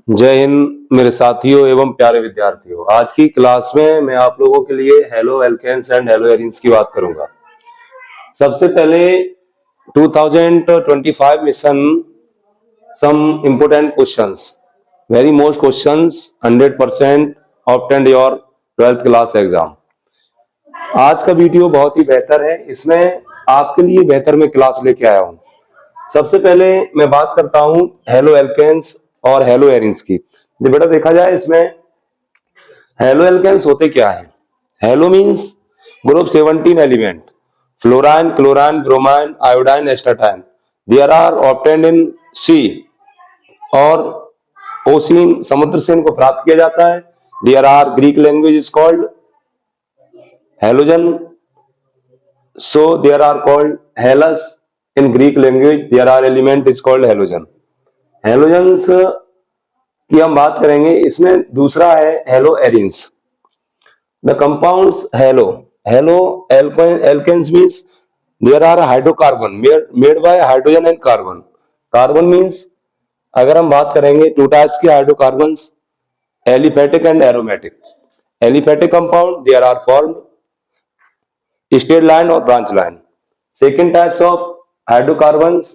जय हिंद मेरे साथियों एवं प्यारे विद्यार्थियों। आज की क्लास में मैं आप लोगों के लिए haloalkanes and haloarenes की बात करूंगा। सबसे पहले 2025 mission some important questions, very most questions 100% obtained your 12th class exam. आज का वीडियो बहुत ही बेहतर है, इसमें आपके लिए बेहतर मैं क्लास लेके आया हूं। सबसे पहले मैं बात करता हूं हेलो एल्केन्स और हेलो एरीन्स की। बेटा देखा जाए इसमें हेलो एल्केन्स होते क्या है। Halo means group 17 element, fluorine, chlorine, bromine, iodine, astatine. There are obtained in sea और ओशियन, समुद्र से इनको प्राप्त किया जाता है। There are Greek language is called halogen, so there are called हेलस in Greek language. There are element is called halogen. Halogens की हम बात करेंगे, इसमें दूसरा है haloarenes. The compounds haloalkanes means there are hydrocarbon made by hydrogen and carbon. Carbon means अगर हम बात करेंगे टू टाइप्स के hydrocarbons, aliphatic and aromatic. Aliphatic compound there are formed straight line और branch line. Second types of hydrocarbons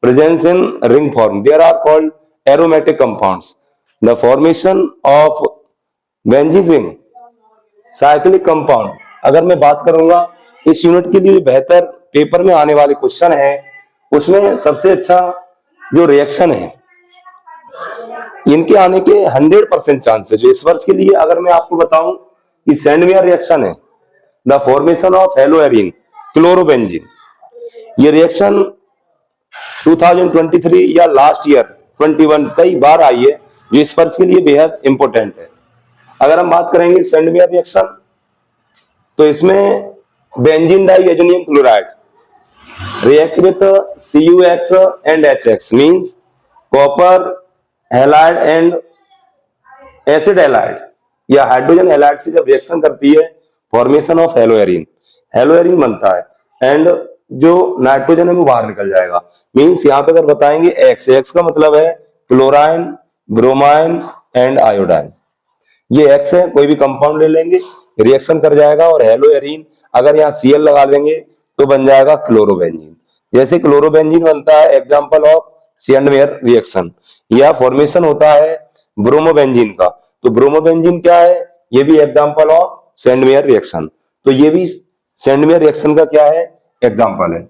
presence in ring form. There are called aromatic compounds. The formation of benzene ring, cyclic compound. अगर मैं बात करूंगा इस unit के लिए बेहतर paper में आने वाले क्वेश्चन है, उसमें सबसे अच्छा जो रिएक्शन है इनके आने के 100% चांसेस जो इस वर्ष के लिए अगर मैं आपको बताऊं कि सैंडवेयर रिएक्शन है, the formation of hello arene chlorobenzene. ये रिएक्शन 2023 या लास्ट ईयर 21 कई बार आई है, जो इस वर्ष के लिए बेहद इंपॉर्टेंट है। अगर हम बात करेंगे सैंडवेयर रिएक्शन, तो इसमें benzene diazonium chloride react with CuX and HX means copper halide and acid halide या हाइड्रोजन हैलाइड से जब रिएक्शन करती है, formation of hello arene, hello arene बनता है एंड जो नाइट्रोजन है वो बाहर निकल जाएगा। मींस यहां पे अगर बताएंगे एक्स का मतलब है क्लोराइन, ब्रोमाइन एंड आयोडाइन। ये एक्स है, कोई भी कंपाउंड ले लेंगे रिएक्शन कर जाएगा और हेलो एरीन अगर यहाँ Cl लगा लेंगे तो बन जाएगा क्लोरोबेंजीन। जैसे क्लोरोबेंजीन बनता है एग्जांपल ऑफ सैंडवेयर रिएक्शन, या फॉर्मेशन होता है ब्रोमोबेंजीन का, तो ब्रोमोबेंजीन क्या है, ये भी एग्जांपल ऑफ सैंडवेयर रिएक्शन। तो ये भी सैंडवेयर रिएक्शन का क्या है, एग्जांपल है।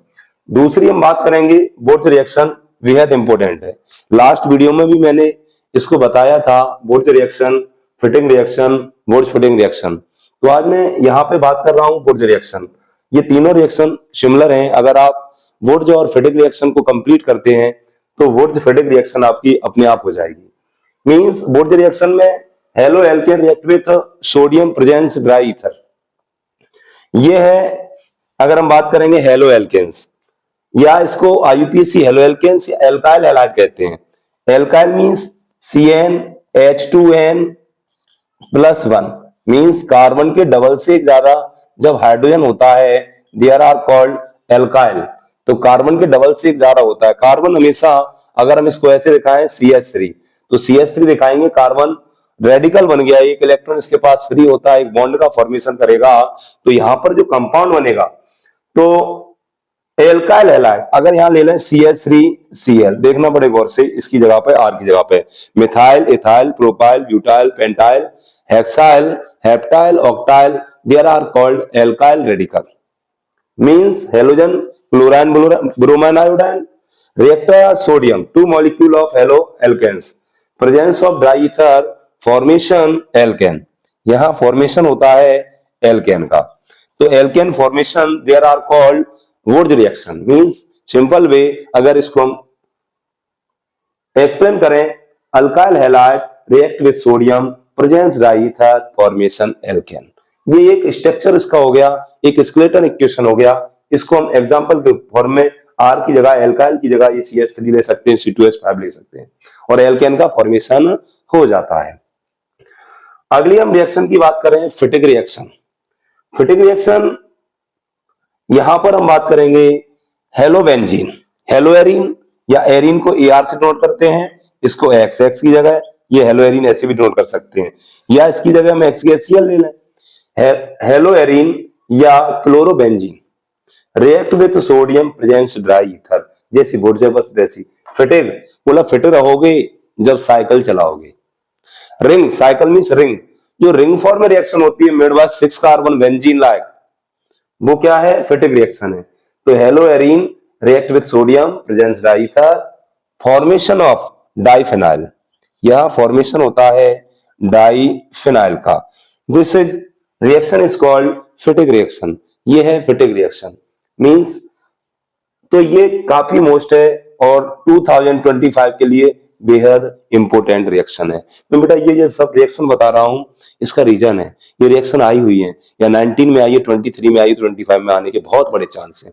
दूसरी हम बात करेंगे बोर्ज रिएक्शन, बेहद इंपॉर्टेंट है। लास्ट वीडियो में भी मैंने इसको बताया था, बोर्ज reaction, fitting reaction, बोर्ज fitting reaction. तो आज मैं यहाँ पे बात कर रहा हूँ बोर्ज रिएक्शन। ये तीनों रिएक्शन सिमिलर हैं। अगर आप बोर्ज और फिटिंग रिएक्शन को कंप्लीट करते हैं तो बोर्ज फिटिंग रिएक्शन आपकी अपने आप हो जाएगी। मींस बोर्ज रिएक्शन में halo alkane react with sodium presence dry ether. ये है अगर हम बात करेंगे हेलो एल्केन्स, या इसको IUPAC हेलो एल्केन्स या एल्काइल हैलाइड कहते हैं। Alkyl means CnH2n+1 means carbon के डबल से ज्यादा जब हाइड्रोजन होता है, देयर आर कॉल्ड एल्काइल। तो कार्बन के डबल से ज्यादा होता है। कार्बन हमेशा अगर हम इसको ऐसे दिखाएं CH3, तो CH3 दिखाएंगे, कार्बन रेडिकल बन गया, एक इलेक्ट्रॉन इसके पास फ्री होता है, एक बॉन्ड का फॉर्मेशन करेगा, तो यहां पर जो कंपाउंड बनेगा तो एल्काइल हैलाइड। अगर यहां ले लें CH3Cl, देखना पड़े गौर से, इसकी जगह पे R की जगह पे methyl, ethyl, propyl, butyl, pentyl, hexyl, heptyl, octyl, there are called alkyl radical. Means halogen, chlorine, bromine, iodine, reactor sodium, 2 molecule of haloalkanes, presence of dry ether, formation alkane. यहां formation होता है alkane का। तो alkane formation there are called बोर्ज reaction. Means simple way अगर इसको हम explain करें, alkyl halide react with sodium, presence dry ether, formation alkane. ये एक स्ट्रक्चर इसका हो गया, एक स्केलेटन इक्वेशन हो गया। इसको हम एग्जांपल के फॉर्म में R की जगह एल्काइल की जगह ये CH3 ले सकते हैं, C2H5 ले सकते हैं और एल्केन का फॉर्मेशन हो जाता है। अगली हम रिएक्शन की बात करें फिटिक रिएक्शन। फिटिक रिएक्शन यहां पर हम बात करेंगे हेलो बेंजीन, हेलो एरीन या एरीन को AR से नोट करते हैं, इसको XX की जगह ये हेलोएरिन ऐसे भी नोट कर सकते हैं, या इसकी जगह हम HCl ले लें। हेलोएरिन या chlorobenzene react with sodium presence dry ether, जैसी बोर्ड बस वैसी। फिटेड बोला फिट रहोगे जब साइकिल चलाओगे। रिंग, साइकिल मींस रिंग, जो रिंग फॉर्म में रिएक्शन होती है made by 6 carbon benzene like, वो क्या है, फिटिक रिएक्शन है। तो haloarene react with sodium presence dry ether, formation of diphenyl, यह फॉर्मेशन होता है डाइफेनाइल का। This is reaction is called Fittig reaction, ये है फिटिक रिएक्शन मींस। तो ये काफी मोस्ट है और 2025 के लिए बेहद इंपोर्टेंट रिएक्शन है। तो बेटा ये सब रिएक्शन बता रहा हूं, इसका रीजन है, ये रिएक्शन आई हुई है या 19 में आई है, 23 में आई है, 25 में आने के बहुत बड़े चांस है।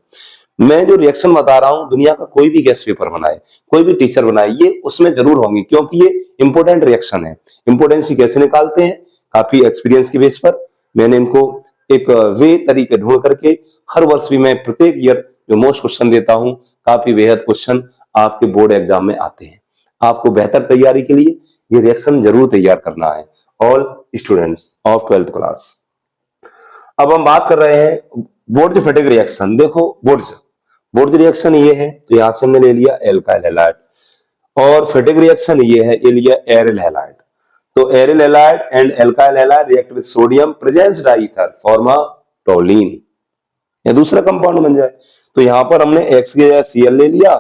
मैं जो रिएक्शन बता रहा हूं, दुनिया का कोई भी गेस्ट पेपर बनाए, कोई भी टीचर बनाए, ये उसमें जरूर होंगी, क्योंकि ये इंपोर्टेंट रिएक्शन है। इंपोर्टेंस कैसे निकालते हैं, काफी एक्सपीरियंस की बेस पर मैंने इनको एक वे तरीके ढूंढ करके हर वर्ष भी मैं प्रत्येक ईयर जो मोस्ट क्वेश्चन देता हूं, काफी बेहद क्वेश्चन आपके बोर्ड एग्जाम में आते हैं। आपको बेहतर तैयारी के लिए ये रिएक्शन जरूर तैयार करना है, all students of 12th class. अब हम बात कर रहे हैं बोर्ज फिटिक रिएक्शन। देखो बोर्ज रिएक्शन ये है, तो यहां से हमने ले लिया एल्काइल हैलाइड, और फिटिक रिएक्शन ये है, ये लिया एरिल हैलाइड। तो aryl halide and alkyl halide react with sodium presence dry ether form a toluene, या दूसरा कंपाउंड बन जाए। तो यहां पर हमने X की जगह Cl ले लिया,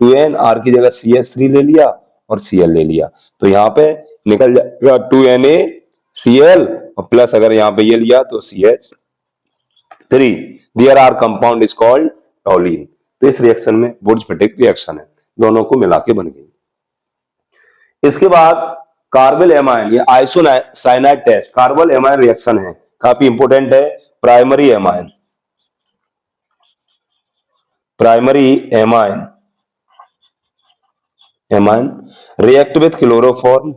2N, R की जगह CH3 ले लिया और Cl ले लिया। तो यहां पे निकल जाएगा 2NaCl और प्लस अगर यहां पे ये लिया तो CH3। There are compound is called toluene. तो इस रिएक्शन में वुड्स-फिटिक रिएक्शन है, दोनों को मिला के बन गई। इसके बाद कार्बल एमाइन, ये isocyanide test, carbylamine reaction है, काफी इंपोर्टेंट है। Primary amine react with chloroform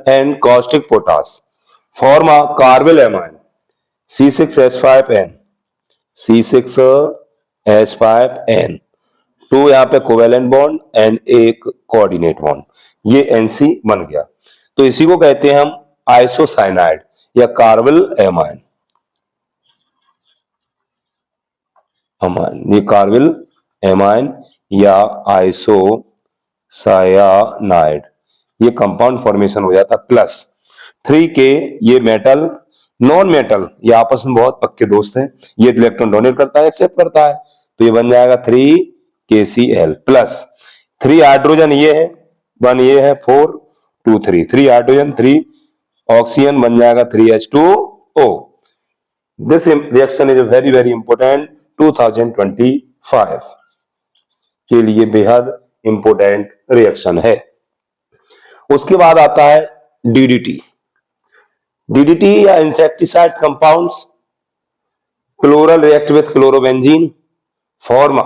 and caustic potash form a carbonyl amine C6H5N, टू यहाँ पे कोवेलेंट बॉन्ड एंड एक कोऑर्डिनेट बॉन्ड, ये NC बन गया। तो इसी को कहते हैं हम आइसोसाइनाइड या कार्बल एमाइन। ये कार्बल एमाइन या आइसोसायानाइड, ये कंपाउंड फॉर्मेशन हो जाता। प्लस 3K, ये मेटल नॉन मेटल, ये आपस में बहुत पक्के दोस्त हैं, ये इलेक्ट्रॉन डोनेट करता है, एक्सेप्ट करता है, तो ये बन जाएगा 3KCl प्लस 3 हाइड्रोजन ये है, 1 ये है, 4 2 3, 3 हाइड्रोजन 3 ऑक्सीजन बन जाएगा 3H2O। This reaction is very very important 2025 के लिए, बेहद इंपोर्टेंट रिएक्शन है। उसके बाद आता है डीडीटी या insecticides compounds, chloral react with chlorobenzene फॉर्मा।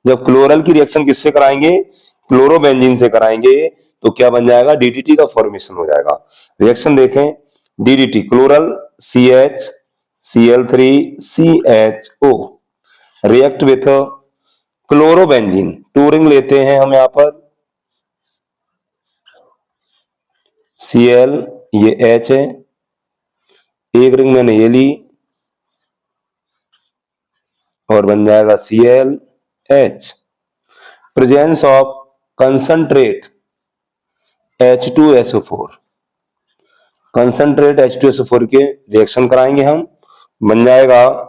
जब क्लोरल की रिएक्शन किससे कराएंगे, क्लोरोबेंजीन से कराएंगे, तो क्या बन जाएगा, डीडीटी का फॉर्मेशन हो जाएगा। रिएक्शन देखें, DDT chloral CHCl3CHO react with chlorobenzene, 2 ring लेते हैं हम यहां पर, Cl ये H है, एक रिंग मैंने ये ली और बन जाएगा ClH, presence of concentrate H2SO4, concentrate H2SO4 के रिएक्शन कराएंगे हम, बन जाएगा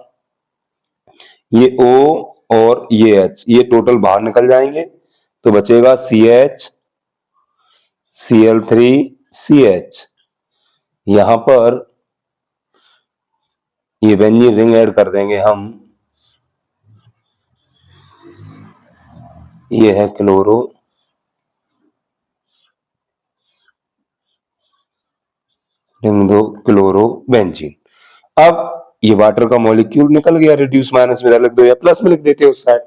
ये O और ये H, ये टोटल बाहर निकल जाएंगे, तो बचेगा CH Cl3CH। यहां पर ये बेंजीन रिंग ऐड कर देंगे हम, ये है क्लोरो रिंग 2 क्लोरो बेंजीन। अब ये वाटर का मॉलिक्यूल निकल गया, रिड्यूस माइनस में लिख दो या प्लस में लिख देते हो उस साइड,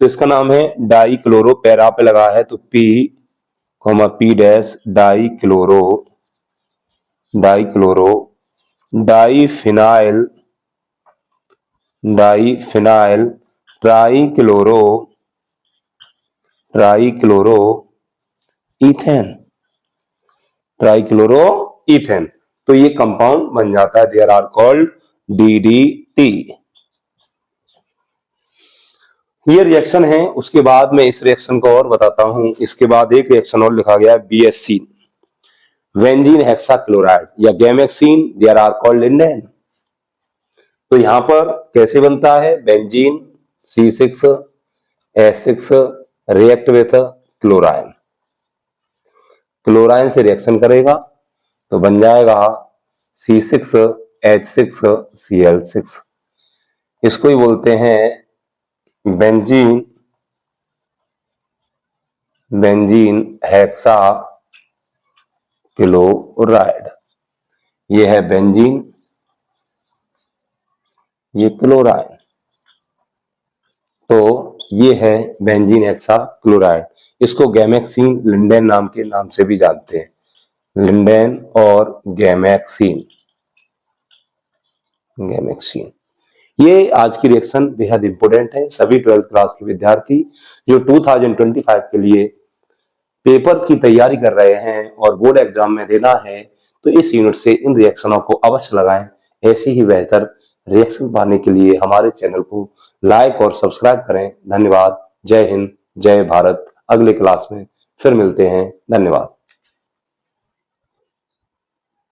तो इसका नाम है डाई क्लोरो, पैरा पे लगा है तो P dash die chloro diphenyl try chloro ethane, trichloro ethane. तो ये कंपाउंड बन जाता है, देयर आर कॉल्ड DDT। ये रिएक्शन है। उसके बाद में इस रिएक्शन को और बताता हूं। इसके बाद एक रिएक्शन और लिखा गया है, BHC, बेंजीन हेक्साक्लोराइड या gammexane, there are called lindane. तो यहां पर कैसे बनता है, benzene C6H6 react with chlorine, chlorine से रिएक्शन करेगा तो बन जाएगा C6H6Cl6। इसको ही बोलते हैं बेंजीन हेक्सा क्लोराइड। ये है बेंजीन, ये क्लोराइड, तो ये है बेंजीन हेक्सा क्लोराइड। इसको गैमेक्सीन, लिंडेन नाम के नाम से भी जानते हैं, लिंडेन और गैमेक्सीन। ये आज की रिएक्शन बेहद इंपॉर्टेंट है। सभी 12th क्लास के विद्यार्थी जो 2025 के लिए पेपर की तैयारी कर रहे हैं और बोर्ड एग्जाम में देना है, तो इस यूनिट से इन रिएक्शनों को अवश्य लगाएं। ऐसी ही बेहतर रिएक्शन पाने के लिए हमारे चैनल को लाइक और सब्सक्राइब करें। धन्यवाद। जय हिंद, जय भारत। अगले क्लास में फिर मिलते हैं। धन्यवाद।